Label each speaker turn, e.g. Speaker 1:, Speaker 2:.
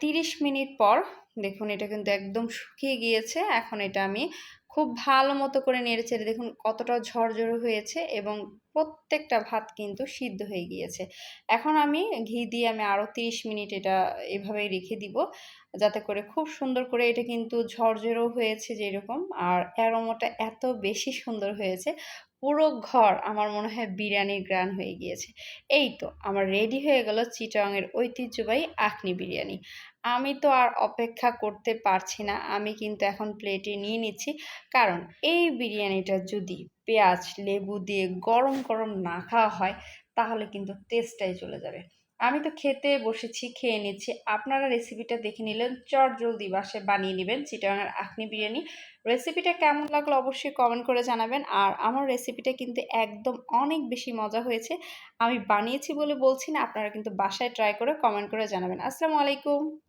Speaker 1: 30 minute পর দেখুন এটা কিন্তু একদম শুকিয়ে গিয়েছে। এখন এটা আমি খুব ভালো মতো করে নেড়েচেড়ে দেখুন কতটা ঝরঝরে হয়েছে এবং প্রত্যেকটা ভাত কিন্তু সিদ্ধ হয়ে গিয়েছে। এখন আমি ঘি দিয়ে আমি আরও 30 মিনিট এটা এভাবেই রেখে দিব। যাতে করে খুব সুন্দর করে এটা কিন্তু ঝরঝরেও হয়েছে যেরকম আর অ্যারোমাটা এত বেশি সুন্দর হয়েছে। পুরো ঘর আমার মনে হয় বিরিয়ানির ঘ্রাণ হয়ে গিয়েছে। এই তো আমার রেডি হয়ে গেল চিটাগাংয়ের ঐতিহ্যবাহী আখনি বিরিয়ানি। আমি তো আর অপেক্ষা করতে পারছি না। আমি কিন্তু এখন প্লেটে নিয়ে নিচ্ছি। কারণ এই বিরিয়ানিটা যদি পেঁয়াজ, লেবু দিয়ে গরম, গরম না খাওয়া হয় তাহলে কিন্তু টেস্টটাই চলে যাবে। আমি তো খেতে বসেছি, খেয়ে নিচ্ছি। আপনারা রেসিপিটা দেখে নিলেন, চটজলদি বাসায় বানিয়ে নিবেন চিটাগাংয়ের আখনি বিরিয়ানি। রেসিপিটা কেমন লাগলো অবশ্যই কমেন্ট করে জানাবেন। আর আমার রেসিপিটা কিন্তু একদম অনেক বেশি মজা হয়েছে। আমি বানিয়েছি বলে বলছি না, আপনারা কিন্তু বাসায় ট্রাই করে কমেন্ট করে জানাবেন। আসসালামু আলাইকুম।